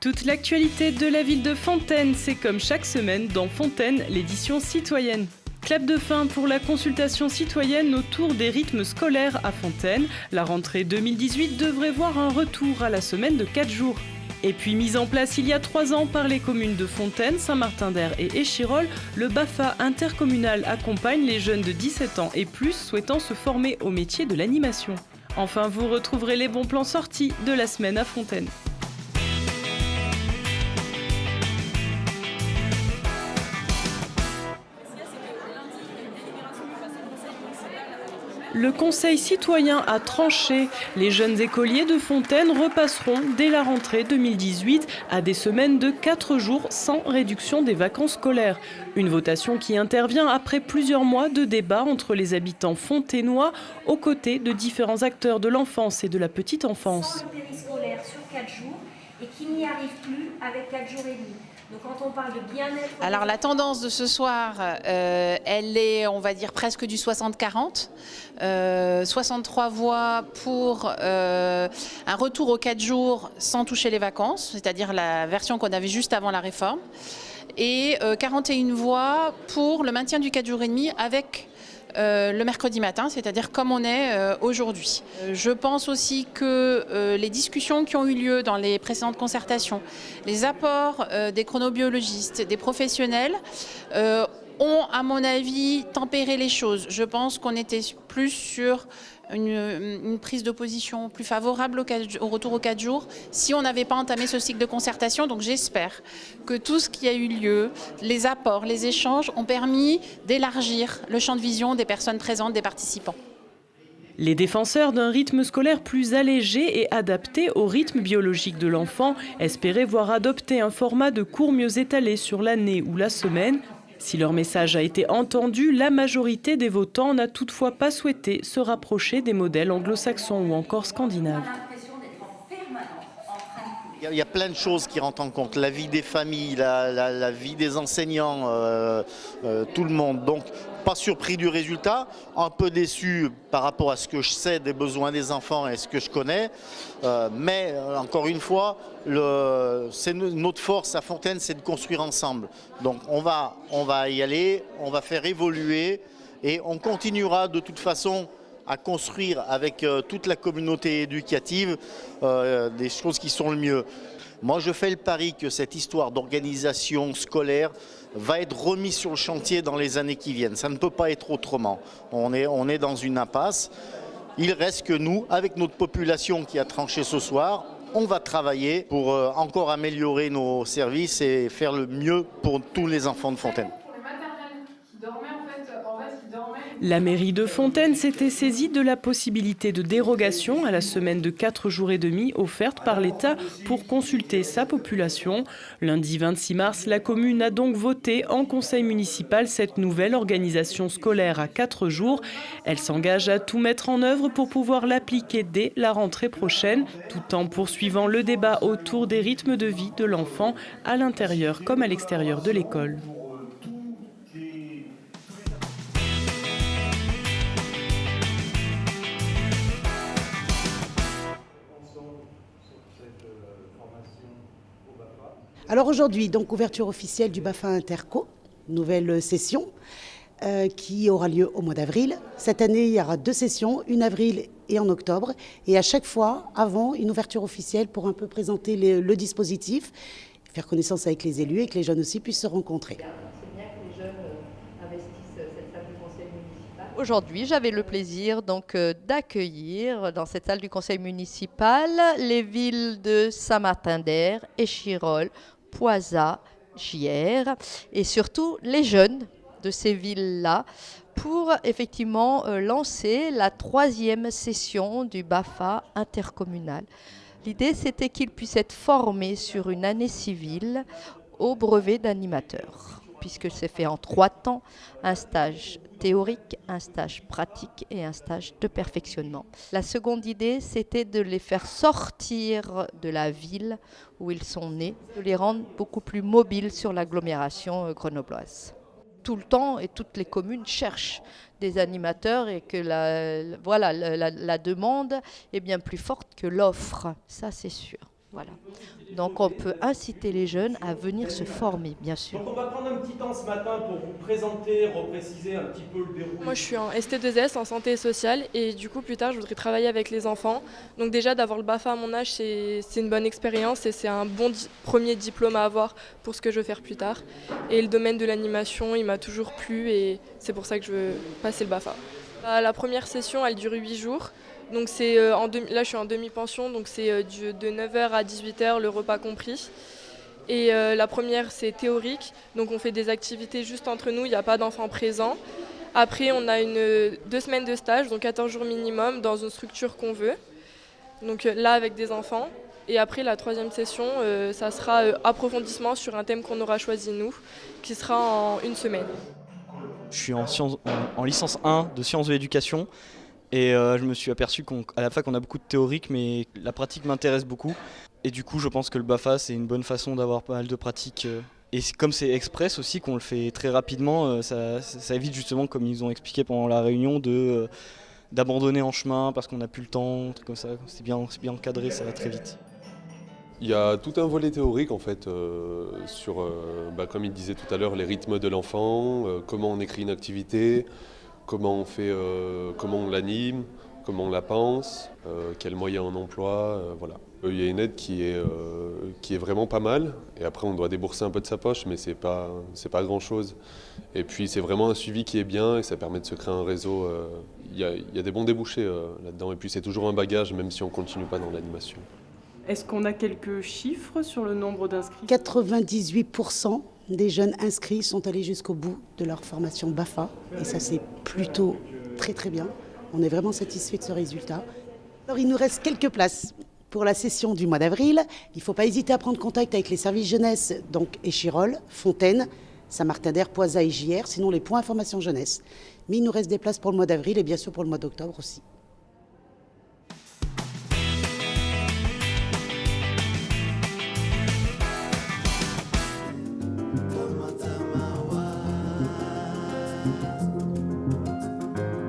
Toute l'actualité de la ville de Fontaine, c'est comme chaque semaine dans Fontaine, l'édition citoyenne. Clap de fin pour la consultation citoyenne autour des rythmes scolaires à Fontaine. La rentrée 2018 devrait voir un retour à la semaine de 4 jours. Et puis mise en place il y a 3 ans par les communes de Fontaine, Saint-Martin-d'Air et Échirolles, le BAFA intercommunal accompagne les jeunes de 17 ans et plus souhaitant se former au métier de l'animation. Enfin, vous retrouverez les bons plans sortis de la semaine à Fontaine. Le Conseil citoyen a tranché. Les jeunes écoliers de Fontaine repasseront dès la rentrée 2018 à des semaines de 4 jours sans réduction des vacances scolaires. Une votation qui intervient après plusieurs mois de débats entre les habitants fontainois aux côtés de différents acteurs de l'enfance et de la petite enfance. Sans le périscolaire sur 4 jours et qui n'y arrive plus avec 4 jours et demi. Donc quand on parle de bien-être... Alors la tendance de ce soir, elle est, on va dire, presque du 60-40. 63 voix pour un retour aux 4 jours sans toucher les vacances, c'est-à-dire la version qu'on avait juste avant la réforme. Et 41 voix pour le maintien du 4 jours et demi avec le mercredi matin, c'est-à-dire comme on est aujourd'hui. Je pense aussi que les discussions qui ont eu lieu dans les précédentes concertations, les apports des chronobiologistes, des professionnels, ont, à mon avis, tempéré les choses. Je pense qu'on était plus sur une prise de position plus favorable au retour aux 4 jours si on n'avait pas entamé ce cycle de concertation. Donc j'espère que tout ce qui a eu lieu, les apports, les échanges ont permis d'élargir le champ de vision des personnes présentes, des participants. Les défenseurs d'un rythme scolaire plus allégé et adapté au rythme biologique de l'enfant espéraient voir adopter un format de cours mieux étalé sur l'année ou la semaine. Si leur message a été entendu, la majorité des votants n'a toutefois pas souhaité se rapprocher des modèles anglo-saxons ou encore scandinaves. Il y a plein de choses qui rentrent en compte, la vie des familles, la vie des enseignants, tout le monde. Donc pas surpris du résultat, un peu déçu par rapport à ce que je sais des besoins des enfants et ce que je connais. Mais encore une fois, c'est notre force à Fontaine, c'est de construire ensemble. Donc on va y aller, on va faire évoluer et on continuera de toute façon à construire avec toute la communauté éducative des choses qui sont le mieux. Moi, je fais le pari que cette histoire d'organisation scolaire va être remise sur le chantier dans les années qui viennent. Ça ne peut pas être autrement. On est dans une impasse. Il reste que nous, avec notre population qui a tranché ce soir, on va travailler pour encore améliorer nos services et faire le mieux pour tous les enfants de Fontaine. La mairie de Fontaine s'était saisie de la possibilité de dérogation à la semaine de 4 jours et demi offerte par l'État pour consulter sa population. Lundi 26 mars, la commune a donc voté en conseil municipal cette nouvelle organisation scolaire à 4 jours. Elle s'engage à tout mettre en œuvre pour pouvoir l'appliquer dès la rentrée prochaine, tout en poursuivant le débat autour des rythmes de vie de l'enfant à l'intérieur comme à l'extérieur de l'école. Alors aujourd'hui, donc ouverture officielle du BAFA Interco, nouvelle session qui aura lieu au mois d'avril. Cette année, il y aura 2 sessions, une avril et en octobre. Et à chaque fois, avant, une ouverture officielle pour un peu présenter le dispositif, faire connaissance avec les élus et que les jeunes aussi puissent se rencontrer. C'est bien que les jeunes investissent cette salle du conseil municipal. Aujourd'hui, j'avais le plaisir d'accueillir dans cette salle du conseil municipal les villes de Saint-Martin-d'Air, Échirolles, Poisat, Gières et surtout les jeunes de ces villes-là pour effectivement lancer la 3e session du BAFA intercommunal. L'idée, c'était qu'ils puissent être formés sur une année civile au brevet d'animateur, puisque c'est fait en 3 temps, un stage théorique, un stage pratique et un stage de perfectionnement. La seconde idée, c'était de les faire sortir de la ville où ils sont nés, de les rendre beaucoup plus mobiles sur l'agglomération grenobloise. Tout le temps et toutes les communes cherchent des animateurs et que la demande est bien plus forte que l'offre, ça c'est sûr. Voilà. Donc on peut inciter les jeunes à venir se former, bien sûr. Donc on va prendre un petit temps ce matin pour vous présenter, repréciser un petit peu le déroulé. Moi je suis en ST2S, en santé sociale, et du coup plus tard je voudrais travailler avec les enfants. Donc déjà d'avoir le BAFA à mon âge c'est une bonne expérience et c'est un bon premier diplôme à avoir pour ce que je veux faire plus tard. Et le domaine de l'animation il m'a toujours plu et c'est pour ça que je veux passer le BAFA. La première session elle dure 8 jours. Donc là je suis en demi-pension, donc c'est de 9h à 18h, le repas compris. Et la première c'est théorique, donc on fait des activités juste entre nous, il n'y a pas d'enfants présents. Après on a 2 semaines de stage, donc 14 jours minimum dans une structure qu'on veut. Donc là avec des enfants. Et après la troisième session, ça sera approfondissement sur un thème qu'on aura choisi nous, qui sera en 1 semaine. Je suis en licence 1 de sciences de l'éducation. Et je me suis aperçu qu'à la fac on a beaucoup de théorique mais la pratique m'intéresse beaucoup. Et du coup je pense que le BAFA c'est une bonne façon d'avoir pas mal de pratique. Et comme c'est express aussi qu'on le fait très rapidement, ça évite justement comme ils ont expliqué pendant la réunion d'abandonner en chemin parce qu'on n'a plus le temps, un truc comme ça. C'est bien encadré, ça va très vite. Il y a tout un volet théorique en fait sur, comme il disait tout à l'heure, les rythmes de l'enfant, comment on écrit une activité, comment on fait, comment on l'anime, comment on la pense, quels moyens on emploie, voilà. Il y a une aide qui est vraiment pas mal, et après on doit débourser un peu de sa poche, mais c'est pas grand chose. Et puis c'est vraiment un suivi qui est bien, et ça permet de se créer un réseau. Il y a des bons débouchés là-dedans, et puis c'est toujours un bagage, même si on continue pas dans l'animation. Est-ce qu'on a quelques chiffres sur le nombre d'inscrits ? 98% des jeunes inscrits sont allés jusqu'au bout de leur formation BAFA. Et ça, c'est plutôt très très bien. On est vraiment satisfait de ce résultat. Alors, il nous reste quelques places pour la session du mois d'avril. Il ne faut pas hésiter à prendre contact avec les services jeunesse, donc Échirolles, Fontaine, Saint-Martin-d'Air, Poisat et JR, sinon les points information jeunesse. Mais il nous reste des places pour le mois d'avril et bien sûr pour le mois d'octobre aussi.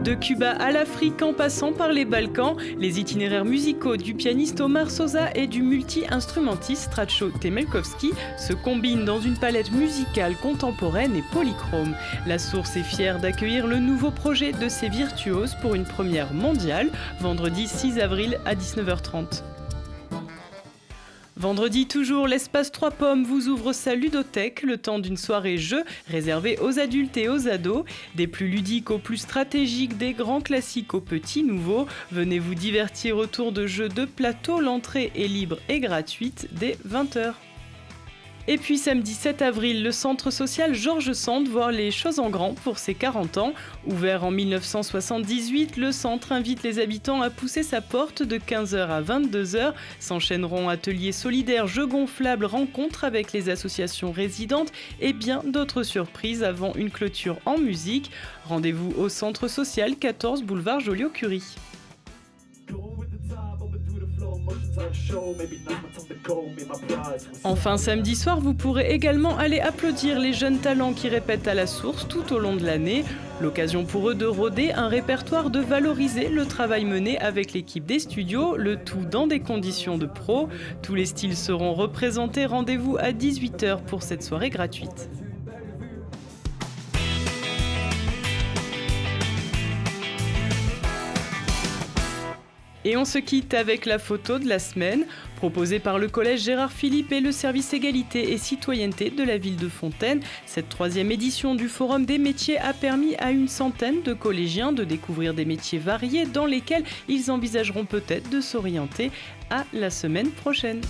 De Cuba à l'Afrique en passant par les Balkans, les itinéraires musicaux du pianiste Omar Sosa et du multi-instrumentiste Stracho Temelkovski se combinent dans une palette musicale contemporaine et polychrome. La Source est fière d'accueillir le nouveau projet de ses virtuoses pour une première mondiale, vendredi 6 avril à 19h30. Vendredi toujours, l'espace 3 Pommes vous ouvre sa ludothèque le temps d'une soirée jeu réservée aux adultes et aux ados. Des plus ludiques aux plus stratégiques, des grands classiques aux petits nouveaux. Venez vous divertir autour de jeux de plateau. L'entrée est libre et gratuite dès 20h. Et puis samedi 7 avril, le centre social Georges Sand voit les choses en grand pour ses 40 ans. Ouvert en 1978, le centre invite les habitants à pousser sa porte de 15h à 22h. S'enchaîneront ateliers solidaires, jeux gonflables, rencontres avec les associations résidentes et bien d'autres surprises avant une clôture en musique. Rendez-vous au centre social 14 boulevard Joliot-Curie. Enfin, samedi soir, vous pourrez également aller applaudir les jeunes talents qui répètent à la Source tout au long de l'année. L'occasion pour eux de rôder un répertoire, de valoriser le travail mené avec l'équipe des studios, le tout dans des conditions de pro. Tous les styles seront représentés. Rendez-vous à 18h pour cette soirée gratuite. Et on se quitte avec la photo de la semaine, proposée par le collège Gérard Philippe et le service égalité et citoyenneté de la ville de Fontaine. Cette 3e édition du Forum des métiers a permis à une centaine de collégiens de découvrir des métiers variés dans lesquels ils envisageront peut-être de s'orienter à la semaine prochaine.